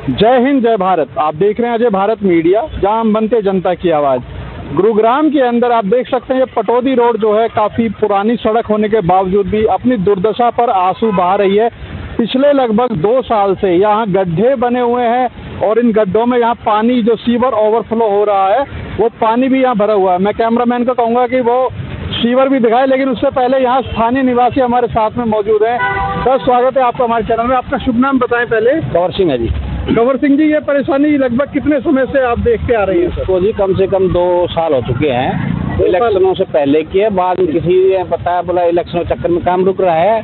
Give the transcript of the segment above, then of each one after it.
जय हिंद, जय भारत। आप देख रहे हैं अजय भारत मीडिया, जहां हम बनते जनता की आवाज़। गुरुग्राम के अंदर आप देख सकते हैं ये पटौदी रोड जो है काफ़ी पुरानी सड़क होने के बावजूद भी अपनी दुर्दशा पर आंसू बहा रही है। पिछले लगभग 2 साल से यहाँ गड्ढे बने हुए हैं और इन गड्ढों में यहाँ पानी जो सीवर ओवरफ्लो हो रहा है वो पानी भी यहाँ भरा हुआ है। मैं कैमरामैन को कहूँगा कि वो सीवर भी दिखाए, लेकिन उससे पहले यहाँ स्थानीय निवासी हमारे साथ में मौजूद हैं। सर, स्वागत है आपका हमारे चैनल में। आपका शुभ नाम बताएं पहले। कंवर सिंह है जी। कंवर सिंह जी, ये परेशानी लगभग कितने समय से आप देखते आ रही हैं सर? तो जी कम से कम 2 साल हो चुके हैं। इलेक्शनों से पहले किए, बाद में किसी ने बताया बोला इलेक्शन के चक्कर में काम रुक रहा है,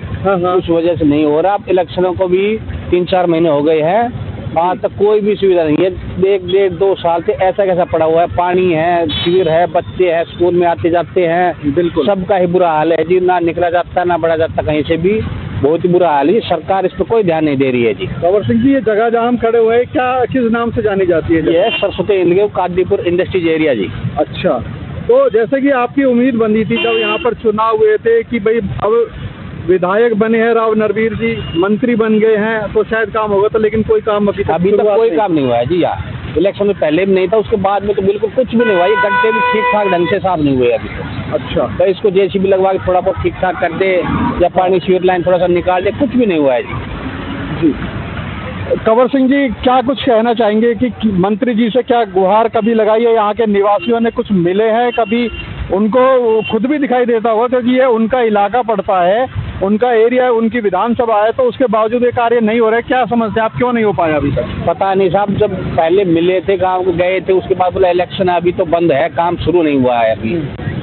उस वजह से नहीं हो रहा। अब इलेक्शनों को भी 3-4 महीने हो गए हैं, आज तक कोई भी सुविधा नहीं है। 1-1.5-2 साल से ऐसा कैसा पड़ा हुआ है, पानी है, शिविर है, बच्चे हैं स्कूल में आते जाते हैं, बिल्कुल सबका ही बुरा हाल है जी। ना निकला जाता ना बढ़ा जाता कहीं से भी, बहुत ही बुरा हाल है। सरकार इस पर कोई ध्यान नहीं दे रही है जी। कंवर सिंह जी, ये जगह जहाँ हम खड़े हुए हैं क्या किस नाम से जानी जाती है? ये सरस्वती इंदगेव कादीपुर इंडस्ट्रीज एरिया जी। अच्छा, तो जैसे कि आपकी उम्मीद बनी थी जब यहाँ पर चुनाव हुए थे कि भाई अब विधायक बने हैं राव नरवीर जी, मंत्री बन गए हैं तो शायद काम होगा, तो लेकिन कोई काम अभी तक कोई काम नहीं हुआ है जी। यहाँ इलेक्शन में पहले भी नहीं था, उसके बाद में तो बिल्कुल कुछ भी नहीं हुआ। ये गड्ढे भी ठीक ठाक ढंग से साफ नहीं हुए अभी तो। अच्छा, तो इसको जेसीबी लगवा के थोड़ा बहुत ठीक ठाक कर दे या पानी सीवर लाइन थोड़ा सा निकाल दे, कुछ भी नहीं हुआ है जी। कंवर सिंह जी, क्या कुछ कहना चाहेंगे कि मंत्री जी से क्या गुहार कभी लगाई है? यहाँ के निवासियों ने कुछ मिले हैं कभी? उनको खुद भी दिखाई देता होगा क्योंकि ये उनका इलाका पड़ता है, उनका एरिया है, उनकी विधानसभा है, तो उसके बावजूद ये कार्य नहीं हो रहा है। क्या समझते हैं आप, क्यों नहीं हो पाया अभी तक? पता नहीं साहब, जब पहले मिले थे गाँव को गए थे, उसके बाद बोला इलेक्शन है अभी तो बंद है, काम शुरू नहीं हुआ है, अभी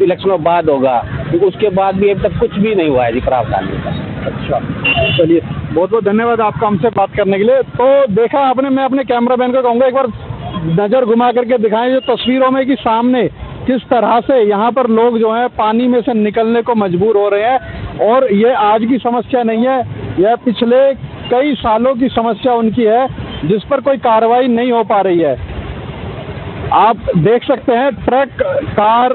इलेक्शन के बाद होगा। तो उसके बाद भी अभी तक कुछ भी नहीं हुआ है जी प्रावधान का। अच्छा, चलिए, बहुत बहुत धन्यवाद आपका हमसे बात करने के लिए। तो देखा आपने, मैं अपने कैमरामैन को कहूँगा एक बार नज़र घुमा करके दिखाएं जो तस्वीरों में कि सामने किस तरह से यहाँ पर लोग जो हैं पानी में से निकलने को मजबूर हो रहे हैं। और ये आज की समस्या नहीं है, यह पिछले कई सालों की समस्या उनकी है जिस पर कोई कार्रवाई नहीं हो पा रही है। आप देख सकते हैं ट्रक, कार,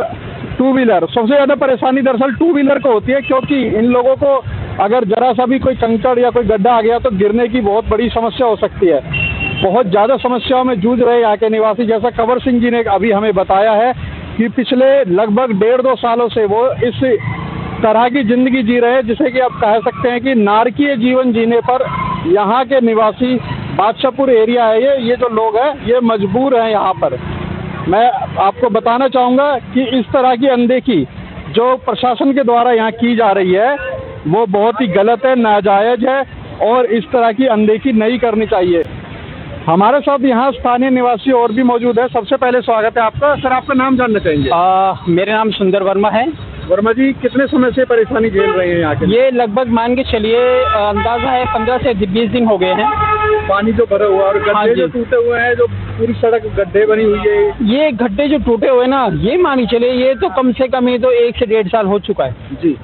2 व्हीलर, सबसे ज़्यादा परेशानी दरअसल 2 व्हीलर को होती है क्योंकि इन लोगों को अगर जरा सा भी कोई कंकड़ या कोई गड्ढा आ गया तो गिरने की बहुत बड़ी समस्या हो सकती है। बहुत ज़्यादा समस्याओं में जूझ रहे यहाँ के निवासी, जैसा कंवर सिंह जी ने अभी हमें बताया है कि पिछले लगभग 1.5-2 सालों से वो इस तरह की ज़िंदगी जी रहे हैं जिसे कि आप कह सकते हैं कि नारकीय जीवन जीने पर यहाँ के निवासी, बादशाहपुर एरिया है ये जो लोग हैं ये मजबूर हैं यहाँ पर। मैं आपको बताना चाहूँगा कि इस तरह की अनदेखी जो प्रशासन के द्वारा यहाँ की जा रही है वो बहुत ही गलत है, नाजायज़ है और इस तरह की अनदेखी नहीं करनी चाहिए। हमारे साथ यहाँ स्थानीय निवासी और भी मौजूद है। सबसे पहले स्वागत है आपका। सर, आपका नाम जानना चाहेंगे? मेरा नाम सुंदर वर्मा है। वर्मा जी, कितने समय से परेशानी झेल रहे हैं यहाँ के? ये लगभग मान के चलिए अंदाजा है 15 से 20 दिन हो गए हैं। पानी जो भरा हुआ और गड्ढे जो टूटे हुए हैं, जो पूरी सड़क गड्ढे बनी हुई है, ये गड्ढे जो टूटे हुए ना, ये मानी चलिए ये तो कम से कम ये तो 1 से 1.5 साल हो चुका है जी।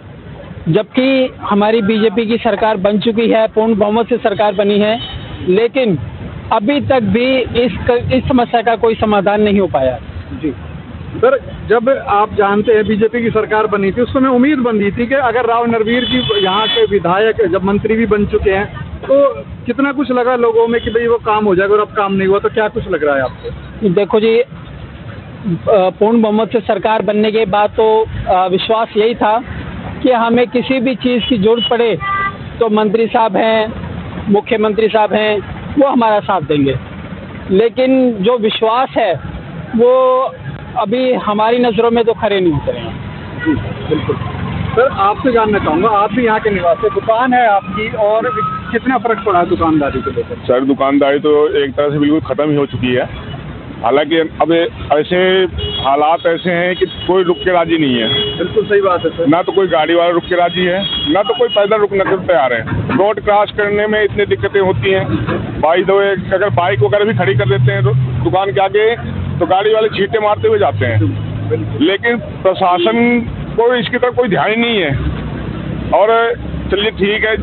जबकि हमारी बीजेपी की सरकार बन चुकी है, पूर्ण बहुमत से सरकार बनी है, लेकिन अभी तक भी इस समस्या का कोई समाधान नहीं हो पाया जी। सर, जब आप जानते हैं बीजेपी की सरकार बनी थी उस समय उम्मीद बंधी थी कि अगर राव नरवीर जी यहाँ के विधायक जब मंत्री भी बन चुके हैं तो कितना कुछ लगा लोगों में कि भाई वो काम हो जाएगा, और अब काम नहीं हुआ, तो क्या कुछ लग रहा है आपको? देखो जी, पूर्ण बहुमत से सरकार बनने के बाद तो विश्वास यही था कि हमें किसी भी चीज़ की जरूरत पड़े तो मंत्री साहब हैं, मुख्यमंत्री साहब हैं, वो हमारा साथ देंगे। लेकिन जो विश्वास है वो अभी हमारी नज़रों में तो खरे नहीं उतरे हैं। जी बिल्कुल। सर, आपसे जानना चाहूँगा, आप भी यहाँ के निवासी, दुकान है आपकी, और कितना फ़र्क पड़ा है दुकानदारी को लेकर? सर, दुकानदारी तो एक तरह से बिल्कुल ख़त्म ही हो चुकी है। हालांकि अब ऐसे हालात ऐसे हैं कि कोई रुक के राजी नहीं है। बिल्कुल सही बात है सर। ना तो कोई गाड़ी वाला रुक के राजी है, ना तो कोई पैदल रुकने को तैयार है। रोड क्रॉस करने में इतनी दिक्कतें होती हैं। बाई द वे, अगर बाइक वगैरह भी खड़ी कर देते हैं दुकान के आगे तो गाड़ी वाले छींटे मारते हुए जाते हैं, लेकिन प्रशासन को इसकी तरफ कोई ध्यान ही नहीं है। और चलिए ठीक है,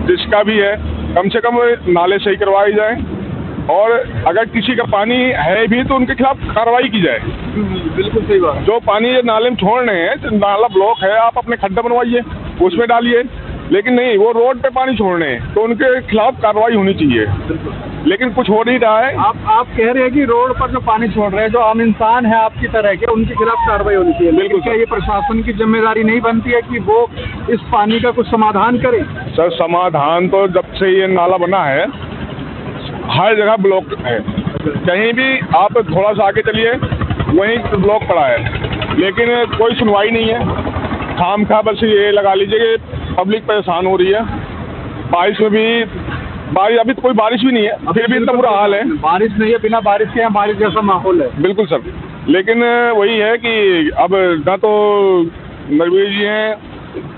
जिसका भी है कम से कम नाले सही करवाए जाए, और अगर किसी का पानी है भी तो उनके खिलाफ कार्रवाई की जाए। बिल्कुल सही बात। जो पानी ये नाले में छोड़ रहे हैं, नाला ब्लॉक है, आप अपने खड्डा बनवाइए, उसमें डालिए, लेकिन नहीं, वो रोड पे पानी छोड़ रहे हैं तो उनके खिलाफ कार्रवाई होनी चाहिए। लेकिन कुछ हो नहीं रहा है। आप कह रहे हैं कि रोड पर जो पानी छोड़ रहे हैं, जो आम इंसान है आपकी तरह के, उनके खिलाफ कार्रवाई होनी चाहिए। बिल्कुल क्या ये प्रशासन की जिम्मेदारी नहीं बनती है कि वो इस पानी का कुछ समाधान करे? सर समाधान तो जब से ये नाला बना है हर जगह ब्लॉक है, कहीं भी आप थोड़ा सा आगे चलिए वहीं ब्लॉक पड़ा है, लेकिन कोई सुनवाई नहीं है। खामखा बस ये लगा लीजिए कि पब्लिक परेशान हो रही है। बारिश में भी अभी तो कोई बारिश भी नहीं है, फिर भी इतना बुरा हाल है। बारिश नहीं है, बिना बारिश के यहाँ बारिश जैसा माहौल है। बिल्कुल सर, लेकिन वही है कि अब ना तो नरवीर जी हैं,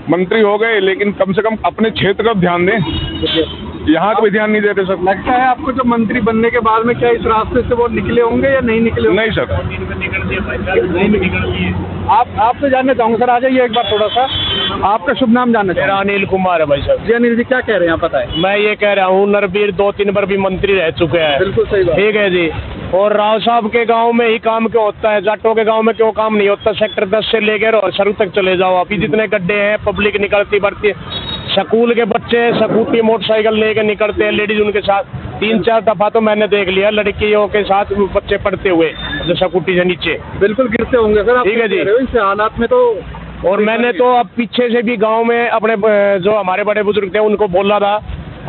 मंत्री हो गए, लेकिन कम से कम अपने क्षेत्र का ध्यान दें। यहाँ कोई ध्यान नहीं देते सर। लगता है आपको जो मंत्री बनने के बाद में क्या इस रास्ते से वो निकले होंगे या नहीं निकले होंगे? नहीं सर, आपसे जानना चाहूँगा सर, आ जाइए एक बार थोड़ा सा, आपका शुभ नाम जानना मेरा चाहूँगा। अनिल कुमार है भाई साहब। जी अनिल जी, क्या कह रहे हैं आप, बताएं। मैं ये कह रहा हूँ नरबीर 2-3 बार भी मंत्री रह चुके हैं। बिल्कुल सही बात। ठीक है जी। और राव साहब के गांव में ही काम क्यों होता है, जाटों के गांव में क्यों काम नहीं होता? सेक्टर 10 से लेकर और सरू तक चले जाओ, अभी जितने गड्ढे हैं, पब्लिक निकलती बढ़ती है। स्कूल के बच्चे स्कूटी मोटरसाइकिल लेके निकलते हैं, लेडीज उनके साथ 3-4 दफा तो मैंने देख लिया लड़कियों के साथ बच्चे पढ़ते हुए जो स्कूटी से नीचे। बिल्कुल गिरते होंगे सर, आप ठीक है जी। कह रहे हो, इस हालात में तो। और मैंने तो अब पीछे से भी गांव में अपने जो हमारे बड़े बुजुर्ग थे उनको बोला था,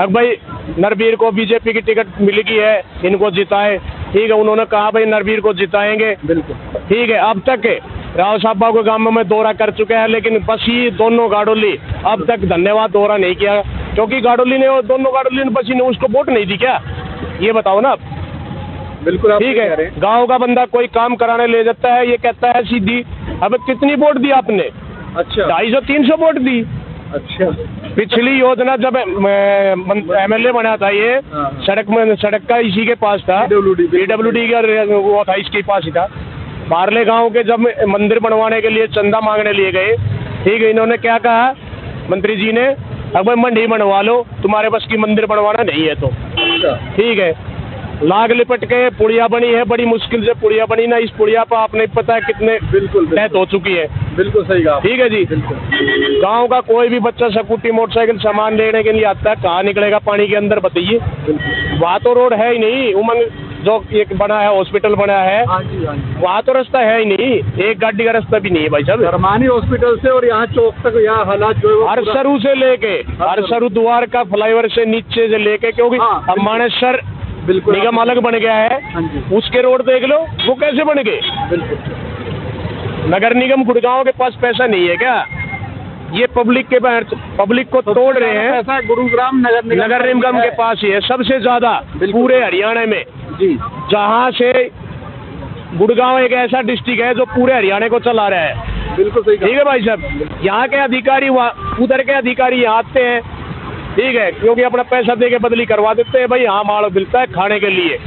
अब भाई नरबीर को बीजेपी की टिकट मिल गई है, इनको जिताए। ठीक है, उन्होंने कहा भाई नरबीर को जिताएंगे। बिल्कुल ठीक है, अब तक राव साहब के गांव में दौरा कर चुके हैं, लेकिन बस ये दोनों गाड़ोली अब तक धन्यवाद दौरा नहीं किया, क्योंकि गाड़ोली ने दोनों गाड़ोली ने बस ने उसको वोट नहीं दी क्या? ये बताओ ना। बिल्कुल आप ठीक कह रहे है, हैं। गांव का बंदा कोई काम कराने ले जाता है, ये कहता है सीधी, अब कितनी वोट दी आपने? अच्छा 250-300 वोट दी। अच्छा पिछली योजना जब एमएलए बना था ये, हाँ। सड़क का इसी के पास था, PWD का वो था, इसके पास ही था। बारले गांव के जब मंदिर बनवाने के लिए चंदा मांगने लिए गए, ठीक है, इन्होंने क्या कहा मंत्री जी ने, अब मंडी बनवा लो, तुम्हारे बस की मंदिर बनवाना नहीं है तो। ठीक है, लाग लिपट के पुड़िया बनी है, बड़ी मुश्किल से पुड़िया बनी ना, इस पुड़िया पर आपने पता है कितने बिल्कुल डेथ हो चुकी है। बिल्कुल सही कहा। ठीक है जी। गांव का कोई भी बच्चा स्कूटी मोटरसाइकिल सामान लेने के लिए आता है, कहाँ निकलेगा पानी के अंदर बताइए? वहाँ तो रोड है ही नहीं। उमंग जो एक बना है, हॉस्पिटल बना है, हाँ जी हाँ जी। वहाँ तो रास्ता है ही नहीं, एक गाड़ी का रास्ता भी नहीं है भाई साहब। धर्मानी हॉस्पिटल से और यहाँ चौक तक यहाँ हालात जो है वो हरसरू से लेके हरसरू द्वार का फ्लाईओवर से नीचे से लेके, क्योंकि हाँ, अब मानेसर बिल्कुल निगम अलग बन गया है, हाँ जी। उसके रोड देख लो वो कैसे बन गए। बिल्कुल। नगर निगम गुड़गांव के पास पैसा नहीं है क्या? ये पब्लिक को तोड़ रहे हैं। ऐसा गुरुग्राम नगर निगम के पास ही है सबसे ज्यादा पूरे हरियाणा में जी। जहाँ से गुड़गांव एक ऐसा डिस्ट्रिक्ट है जो पूरे हरियाणा को चला रहा है। बिल्कुल सही कहा। ठीक है भाई साहब, यहाँ के अधिकारी उधर के अधिकारी यहाँ आते हैं, ठीक है, क्योंकि अपना पैसा दे के बदली करवा देते हैं भाई, यहाँ माल मिलता है खाने के लिए।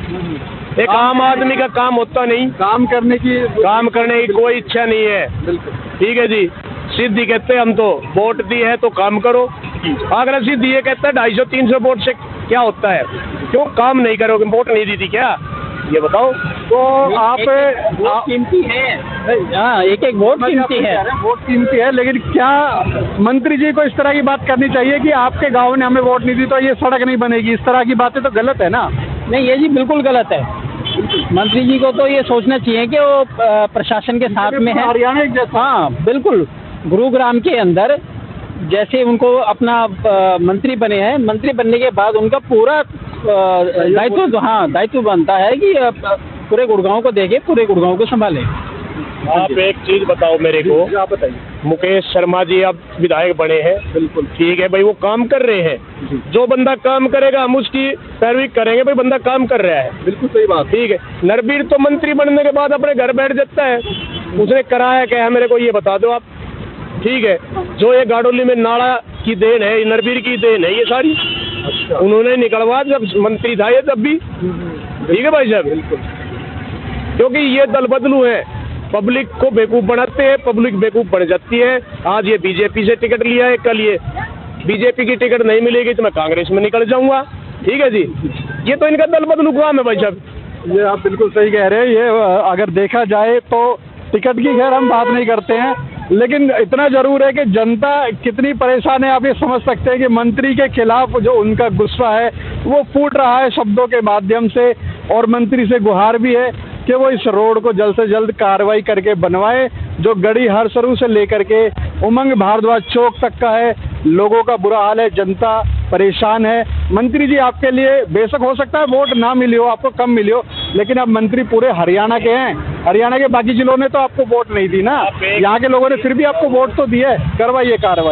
एक आम आदमी का काम होता नहीं, काम करने की कोई इच्छा नहीं है। बिल्कुल ठीक है जी, सिद्धि कहते हैं हम तो वोट दी है तो काम करो। अगर सिद्धि ये कहता है 250-300 वोट से क्या होता है, क्यों काम नहीं करोगे? वोट नहीं दी थी क्या, ये बताओ। तो आप कीमती है, हाँ, एक वोट कीमती है। वोट कीमती है, लेकिन क्या मंत्री जी को इस तरह की बात करनी चाहिए कि आपके गांव ने हमें वोट नहीं दी तो ये सड़क नहीं बनेगी? इस तरह की बातें तो गलत है ना। नहीं, ये जी बिल्कुल गलत है। मंत्री जी को तो ये सोचना चाहिए कि वो प्रशासन के साथ में है। हरियाणा एक जैसा। हाँ बिल्कुल, गुरुग्राम के अंदर जैसे उनको अपना मंत्री बने हैं, मंत्री बनने के बाद उनका पूरा दायित्व बनता है कि पूरे गुड़गांव को देखे, पूरे गुड़गांव को संभाले। आप एक चीज बताओ मेरे को, आप बताइए। मुकेश शर्मा जी अब विधायक बने हैं, बिल्कुल ठीक है भाई, वो काम कर रहे हैं। जो बंदा काम करेगा हम उसकी पैरवी करेंगे भाई, बंदा काम कर रहा है। बिल्कुल सही बात। ठीक है, नरबीर तो मंत्री बनने के बाद अपने घर बैठ जाता है, उसने कराया क्या है मेरे को ये बता दो आप। ठीक है, जो ये गाड़ोली में नाला की देन है, नरबीर की देन है ये सारी। अच्छा। उन्होंने निकलवा जब मंत्री था ये तब भी। ठीक है भाई साहब, बिल्कुल, क्योंकि ये दल बदलू है, पब्लिक को बेवकूफ बनाते हैं, पब्लिक बेवकूफ बन जाती है। आज ये बीजेपी से टिकट लिया है, कल ये बीजेपी की टिकट नहीं मिलेगी तो मैं कांग्रेस में निकल जाऊंगा। ठीक है जी, ये तो इनका दल बदलू काम है भाई साहब। ये आप बिल्कुल सही कह रहे हैं। ये अगर देखा जाए तो टिकट की खैर हम बात नहीं करते हैं, लेकिन इतना जरूर है कि जनता कितनी परेशान है आप ये समझ सकते हैं कि मंत्री के खिलाफ जो उनका गुस्सा है वो फूट रहा है शब्दों के माध्यम से, और मंत्री से गुहार भी है कि वो इस रोड को जल्द से जल्द कार्रवाई करके बनवाए, जो गढ़ी हरसरू से लेकर के उमंग भारद्वाज चौक तक का है। लोगों का बुरा हाल है, जनता परेशान है। मंत्री जी, आपके लिए बेशक हो सकता है वोट ना मिली हो, आपको कम मिली हो, लेकिन आप मंत्री पूरे हरियाणा के हैं। हरियाणा के बाकी जिलों ने तो आपको वोट नहीं दी ना, यहाँ के लोगों ने फिर भी आपको वोट तो दिया है। करवाइए कार्रवाई।